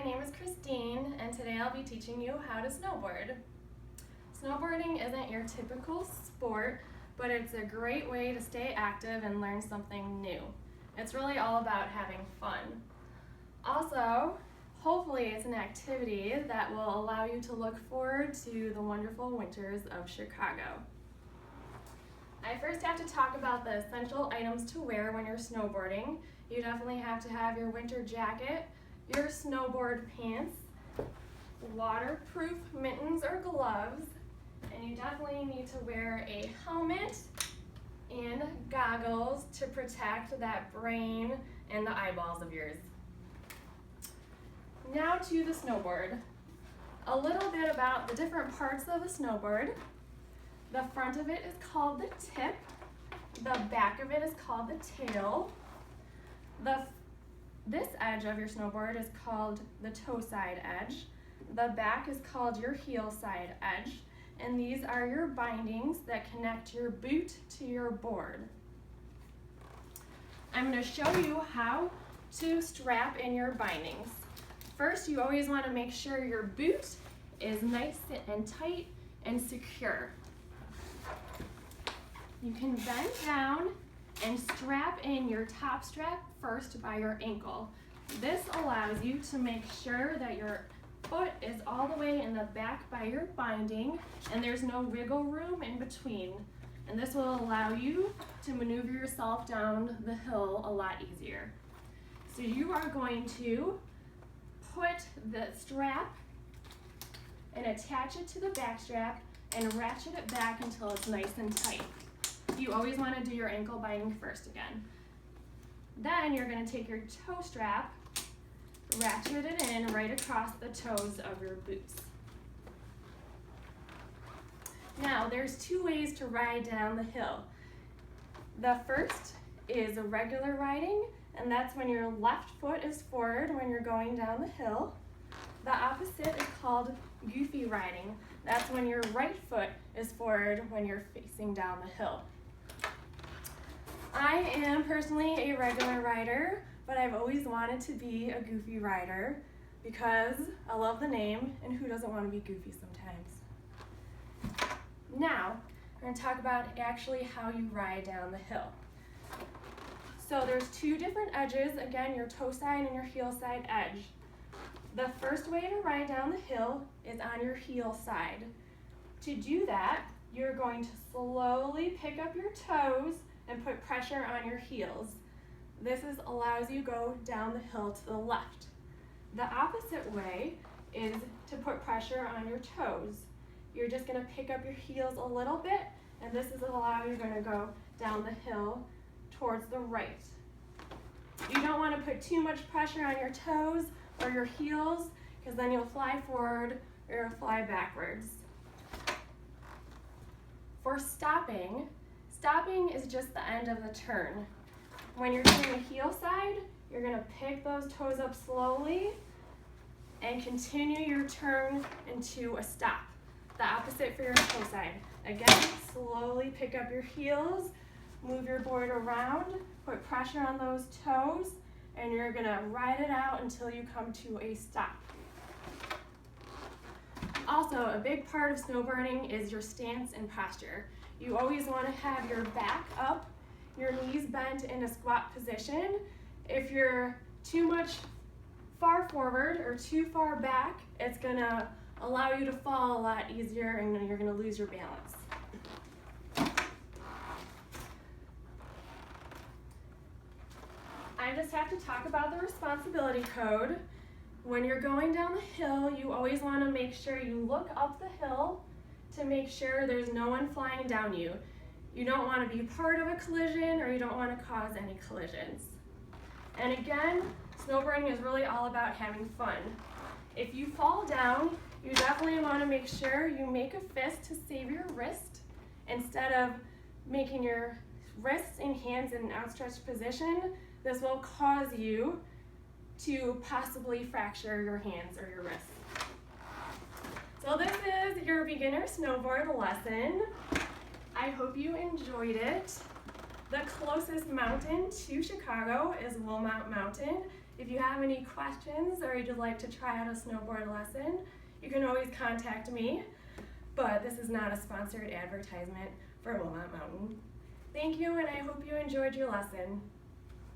name is Christine, and today I'll be teaching you how to snowboard. Snowboarding isn't your typical sport, but it's a great way to stay active and learn something new. It's really all about having fun. Also, hopefully it's an activity that will allow you to look forward to the wonderful winters of Chicago. I first have to talk about the essential items to wear when you're snowboarding. You definitely have to have your winter jacket, your snowboard pants, waterproof mittens or gloves, and you definitely need to wear a helmet and goggles to protect that brain and the eyeballs of yours. Now to the snowboard. A little bit about the different parts of a snowboard. The front of it is called the tip. The back of it is called the tail. This edge of your snowboard is called the toe side edge. The back is called your heel side edge. And these are your bindings that connect your boot to your board. I'm going to show you how to strap in your bindings. First, you always want to make sure your boot is nice and tight and secure. You can bend down and strap in your top strap first by your ankle. This allows you to make sure that your foot is all the way in the back by your binding and there's no wiggle room in between. And this will allow you to maneuver yourself down the hill a lot easier. So you are going to put the strap and attach it to the back strap and ratchet it back until it's nice and tight. You always want to do your ankle binding first again. Then you're going to take your toe strap, ratchet it in right across the toes of your boots. Now there's two ways to ride down the hill. The first is a regular riding, and that's when your left foot is forward when you're going down the hill. The opposite is called goofy riding. That's when your right foot is forward when you're facing down the hill. I am personally a regular rider, but I've always wanted to be a goofy rider because I love the name, and who doesn't want to be goofy sometimes? Now, we're going to talk about actually how you ride down the hill. So there's two different edges, again, your toe side and your heel side edge. The first way to ride down the hill is on your heel side. To do that, you're going to slowly pick up your toes and put pressure on your heels. This allows you to go down the hill to the left. The opposite way is to put pressure on your toes. You're just going to pick up your heels a little bit, and this is how you're going to go down the hill towards the right. You don't want to put too much pressure on your toes or your heels, because then you'll fly forward or you'll fly backwards. For stopping is just the end of the turn. When you're doing the heel side, you're going to pick those toes up slowly and continue your turn into a stop. The opposite for your toe side. Again, slowly pick up your heels, move your board around, put pressure on those toes, and you're going to ride it out until you come to a stop. Also, a big part of snowboarding is your stance and posture. You always want to have your back up, your knees bent in a squat position. If you're too much far forward or too far back, it's going to allow you to fall a lot easier and you're going to lose your balance. I just have to talk about the responsibility code. When you're going down the hill, you always want to make sure you look up the hill to make sure there's no one flying down you. You don't want to be part of a collision, or you don't want to cause any collisions. And again, snowboarding is really all about having fun. If you fall down, you definitely want to make sure you make a fist to save your wrist instead of making your wrists and hands in an outstretched position. This will cause you to possibly fracture your hands or your wrists. So this is your beginner snowboard lesson. I hope you enjoyed it. The closest mountain to Chicago is Wilmot Mountain, If you have any questions or you'd like to try out a snowboard lesson, you can always contact me, but this is not a sponsored advertisement for Wilmot Mountain. Thank you, and I hope you enjoyed your lesson.